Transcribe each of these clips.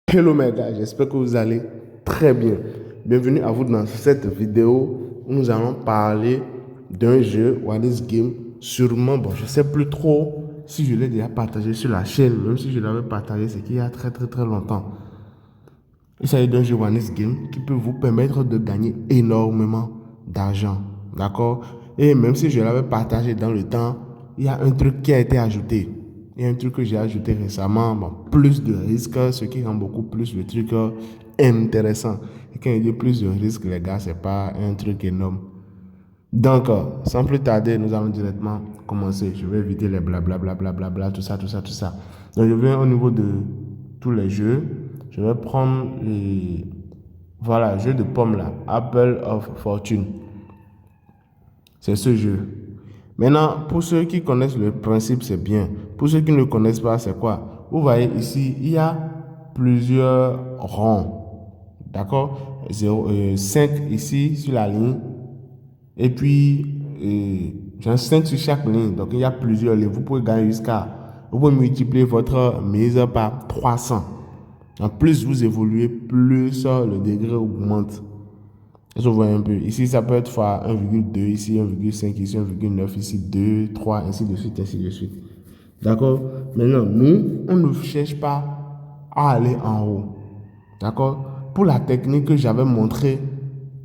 Hello mes gars, j'espère que vous allez très bien. Bienvenue à vous dans cette vidéo où nous allons parler d'un jeu, What is Game. Sûrement, bon, je sais plus trop si je l'ai déjà partagé sur la chaîne, même si je l'avais partagé, c'est qu'il y a très longtemps. Il s'agit d'un jeu One is Game qui peut vous permettre de gagner énormément d'argent. D'accord? Et même si je l'avais partagé dans le temps, il y a un truc qui a été ajouté. Il y a un truc que j'ai ajouté récemment, bon, plus de risques, ce qui rend beaucoup plus le truc intéressant. Et quand il dit plus de risques, les gars, c'est pas un truc énorme. Donc, sans plus tarder, nous allons directement commencer. Je vais éviter les blablabla, tout ça. Donc, je viens au niveau de tous les jeux. Je vais prendre les... Voilà, jeu de pommes là. Apple of Fortune. C'est ce jeu. Maintenant, pour ceux qui connaissent le principe, c'est bien. Pour ceux qui ne le connaissent pas, c'est quoi? Vous voyez ici, il y a plusieurs ronds. D'accord? 5 ici sur la ligne. Et puis, j'ai 5 sur chaque ligne. Donc, il y a plusieurs lignes. Vous pouvez gagner jusqu'à... Vous pouvez multiplier votre mise par 300. En plus, vous évoluez, plus le degré augmente. Est-ce que vous voyez un peu? Ici, ça peut être fois 1,2, ici 1,5, ici 1,9, ici 2, 3, ainsi de suite, ainsi de suite. D'accord? Maintenant, nous, on ne cherche pas à aller en haut. D'accord? Pour la technique que j'avais montrée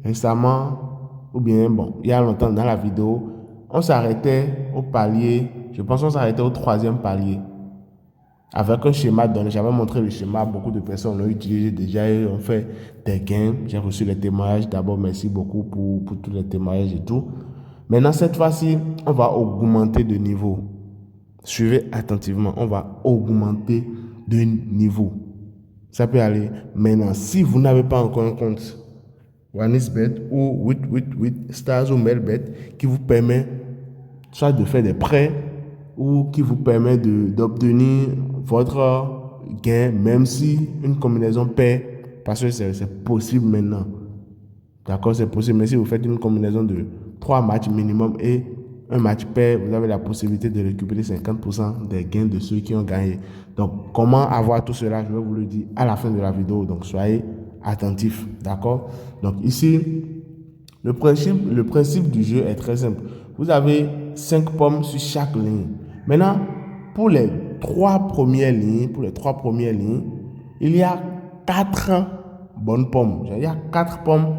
récemment, ou bien, bon, il y a longtemps dans la vidéo, on s'arrêtait au palier, je pense qu'on s'arrêtait au 3e palier. Avec un schéma donné, j'avais montré le schéma, beaucoup de personnes l'ont utilisé déjà et ont fait des gains. J'ai reçu les témoignages. D'abord, merci beaucoup pour tous les témoignages et tout. Maintenant, cette fois-ci, on va augmenter de niveau. Suivez attentivement, on va augmenter de niveau. Ça peut aller. Maintenant, si vous n'avez pas encore un compte OneXBet ou with Stars ou Melbet qui vous permet soit de faire des prêts ou qui vous permet d'obtenir votre gain, même si une combinaison paie, parce que c'est possible maintenant. D'accord, c'est possible, mais si vous faites une combinaison de 3 matchs minimum et un match pair, vous avez la possibilité de récupérer 50% des gains de ceux qui ont gagné. Donc, comment avoir tout cela, je vais vous le dire à la fin de la vidéo. Donc, soyez attentifs. D'accord? Donc, ici, le principe du jeu est très simple. Vous avez 5 pommes sur chaque ligne. Maintenant, pour les 3 premières lignes, il y a 4 bonnes pommes. Il y a 4 pommes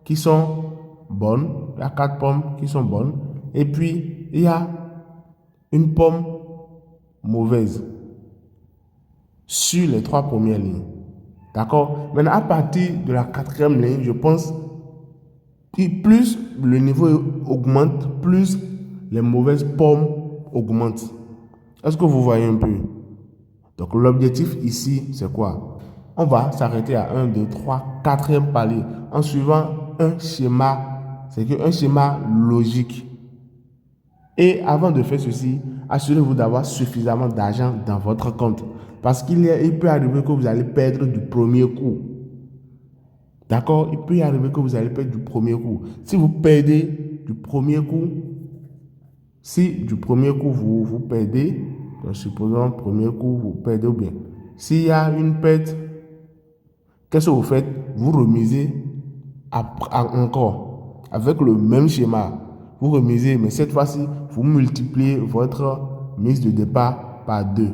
qui sont bonnes. Il y a 4 pommes qui sont bonnes. Et puis, il y a une pomme mauvaise sur les 3 premières lignes. D'accord? Maintenant, à partir de la 4e ligne, je pense que plus le niveau augmente, plus les mauvaises pommes augmentent. Est-ce que vous voyez un peu? Donc, l'objectif ici, c'est quoi? On va s'arrêter à 1, 2, 3, 4e palier en suivant un schéma. C'est un schéma logique. Et avant de faire ceci, assurez-vous d'avoir suffisamment d'argent dans votre compte. Parce qu'il peut arriver que vous allez perdre du premier coup. D'accord? Il peut y arriver que vous allez perdre du premier coup. Si vous perdez du premier coup, vous perdez, supposons premier coup vous perdez ou bien, s'il y a une perte, qu'est-ce que vous faites? Vous remisez encore avec le même schéma. Vous remisez, mais cette fois-ci, vous multipliez votre mise de départ par 2.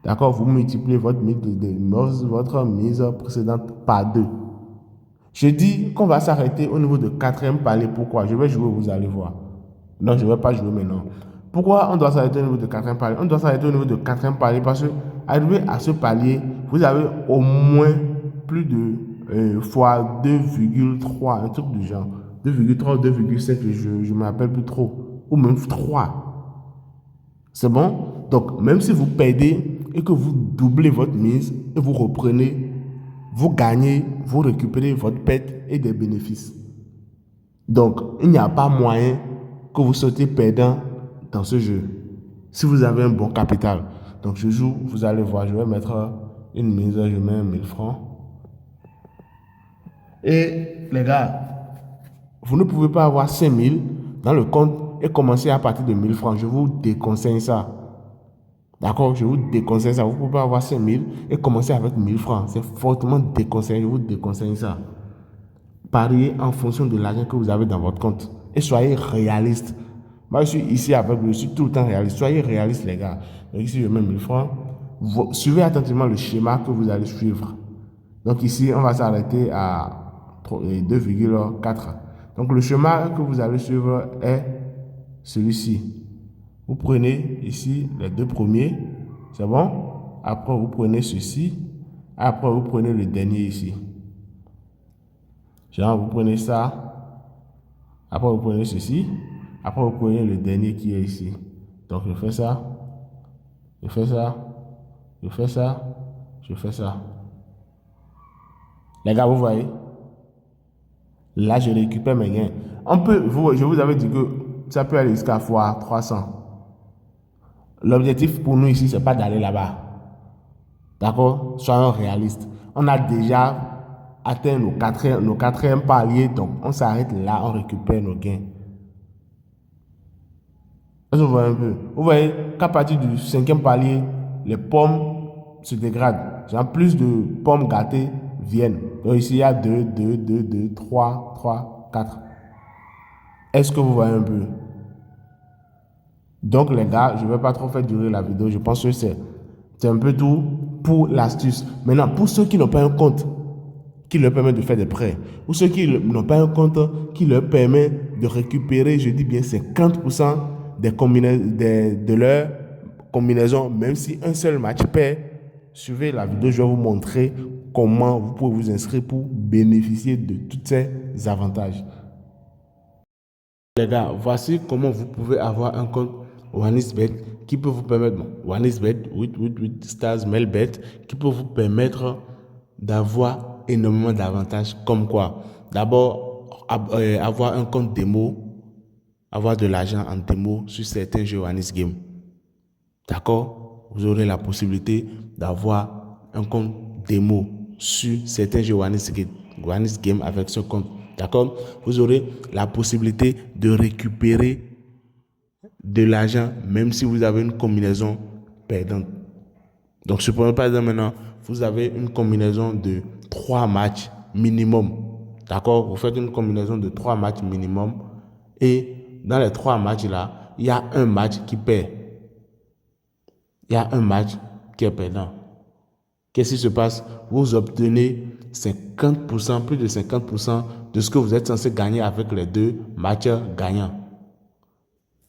D'accord? Vous multipliez votre mise précédente par 2. Je dis qu'on va s'arrêter au niveau de 4e palier. Pourquoi? Je vais jouer, vous allez voir. Non, je ne vais pas jouer maintenant. Pourquoi on doit s'arrêter au niveau de 4e palier? On doit s'arrêter au niveau de 4e palier parce que, arrivé à ce palier, vous avez au moins plus de fois 2,3, un truc du genre. 2,3 ou 2,7, je ne me rappelle plus trop. Ou même 3. C'est bon? Donc, même si vous perdez et que vous doublez votre mise et vous reprenez, vous gagnez, vous récupérez votre perte et des bénéfices. Donc, il n'y a pas moyen que vous sortez perdant dans ce jeu. Si vous avez un bon capital. Donc, je joue, vous allez voir, je vais mettre une mise, je mets 1000 francs. Et les gars, vous ne pouvez pas avoir 5000 dans le compte et commencer à partir de 1000 francs. Je vous déconseille ça. D'accord, je vous déconseille ça. Vous ne pouvez pas avoir 5 000 et commencer avec 1 000 francs. C'est fortement déconseillé. Je vous déconseille ça. Pariez en fonction de l'argent que vous avez dans votre compte. Et soyez réaliste. Moi, je suis ici avec vous. Je suis tout le temps réaliste. Soyez réaliste, les gars. Donc ici, je mets 1 000 francs. Suivez attentivement le schéma que vous allez suivre. Donc ici, on va s'arrêter à 2,4. Donc le schéma que vous allez suivre est celui-ci. Vous prenez ici les 2 premiers, c'est bon? Après, vous prenez ceci. Après, vous prenez le dernier ici. Genre, vous prenez ça. Après, vous prenez ceci. Après, vous prenez le dernier qui est ici. Donc, je fais ça. Je fais ça. Je fais ça. Je fais ça. Les gars, vous voyez? Là, je récupère mes gains. Je vous avais dit que ça peut aller jusqu'à fois 300. L'objectif pour nous ici, ce n'est pas d'aller là-bas. D'accord? Soyons réalistes. On a déjà atteint nos quatrièmes paliers, donc on s'arrête là, on récupère nos gains. Est-ce que vous voyez un peu? Vous voyez qu'à partir du 5e palier, les pommes se dégradent. Genre plus de pommes gâtées viennent. Donc ici, il y a 2, 2, 2, 2, 3, 3, 4. Est-ce que vous voyez un peu? Donc les gars, je ne vais pas trop faire durer la vidéo. Je pense que c'est un peu tout pour l'astuce. Maintenant, pour ceux qui n'ont pas un compte qui leur permet de faire des prêts, ou ceux qui n'ont pas un compte qui leur permet de récupérer, je dis bien 50% de leur combinaison, même si un seul match perd, suivez la vidéo, je vais vous montrer comment vous pouvez vous inscrire pour bénéficier de tous ces avantages. Les gars, voici comment vous pouvez avoir un compte OneXBet qui peut vous permettre, OneXBet, 8 stars, Melbet, qui peut vous permettre d'avoir énormément d'avantages comme quoi? D'abord, avoir un compte démo, avoir de l'argent en démo sur certains jeux Onex Game. D'accord? Vous aurez la possibilité d'avoir un compte démo sur certains jeux Onex Game avec ce compte. D'accord? Vous aurez la possibilité de récupérer de l'argent même si vous avez une combinaison perdante. Donc, supprenons par exemple maintenant, vous avez une combinaison de 3 matchs minimum. D'accord? Vous faites une combinaison de 3 matchs minimum et dans les 3 matchs là, il y a un match qui perd. Il y a un match qui est perdant. Qu'est-ce qui se passe? Vous obtenez 50%, plus de 50% de ce que vous êtes censé gagner avec les 2 matchs gagnants.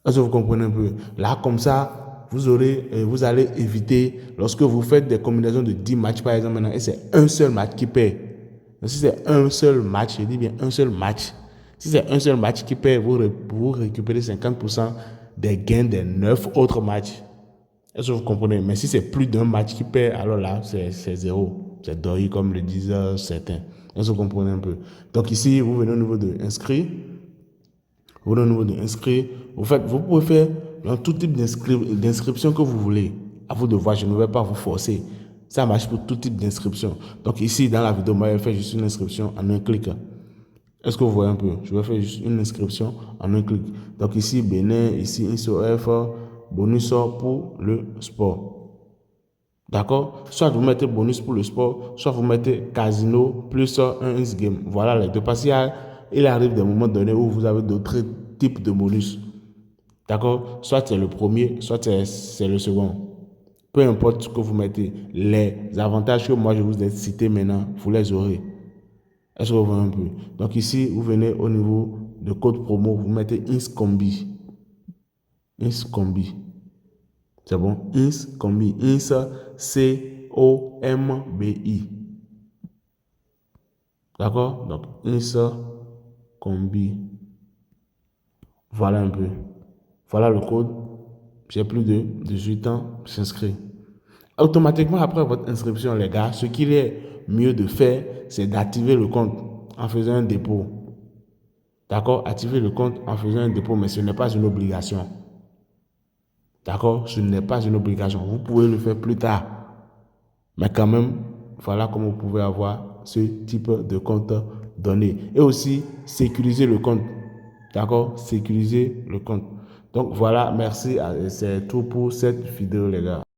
Est-ce que vous comprenez un peu? Là, comme ça, vous allez éviter, lorsque vous faites des combinaisons de 10 matchs, par exemple, maintenant, et c'est un seul match qui perd. Donc, si c'est un seul match, je dis bien un seul match. Si c'est un seul match qui perd, vous récupérez 50% des gains des 9 autres matchs. Est-ce que vous comprenez? Mais si c'est plus d'un match qui perd, alors là, c'est zéro. C'est doré, comme le disent certains. Est-ce que vous comprenez un peu? Donc ici, vous venez au niveau de inscrire. Vous venez au niveau de inscrire. Vous pouvez faire dans tout type d'inscription que vous voulez. À vous de voir, je ne vais pas vous forcer. Ça marche pour tout type d'inscription. Donc ici, dans la vidéo, moi, je vais faire juste une inscription en un clic. Est-ce que vous voyez un peu? Je vais faire juste une inscription en un clic. Donc ici, Bénin, ici, INSOF, bonus pour le sport. D'accord? Soit vous mettez bonus pour le sport, soit vous mettez casino plus un X-game. Voilà les deux. Parce qu'il arrive des moments donnés où vous avez d'autres types de bonus. D'accord? Soit c'est le premier, soit c'est le second. Peu importe ce que vous mettez, les avantages que moi je vous ai cités maintenant, vous les aurez. Est-ce que vous voyez un peu? Donc ici, vous venez au niveau de code promo, vous mettez INSCOMBI. INSCOMBI. C'est bon? INSCOMBI. INSCOMBI. D'accord? Donc INSCOMBI. Voilà un peu. Voilà le code. J'ai plus de 18 ans, j'inscris. Automatiquement, après votre inscription, les gars, ce qu'il est mieux de faire, c'est d'activer le compte en faisant un dépôt. D'accord? Activer le compte en faisant un dépôt, mais ce n'est pas une obligation. D'accord? Ce n'est pas une obligation. Vous pouvez le faire plus tard. Mais quand même, voilà comment vous pouvez avoir ce type de compte donné. Et aussi, sécuriser le compte. D'accord? Sécuriser le compte. Donc voilà, merci. C'est tout pour cette vidéo, les gars.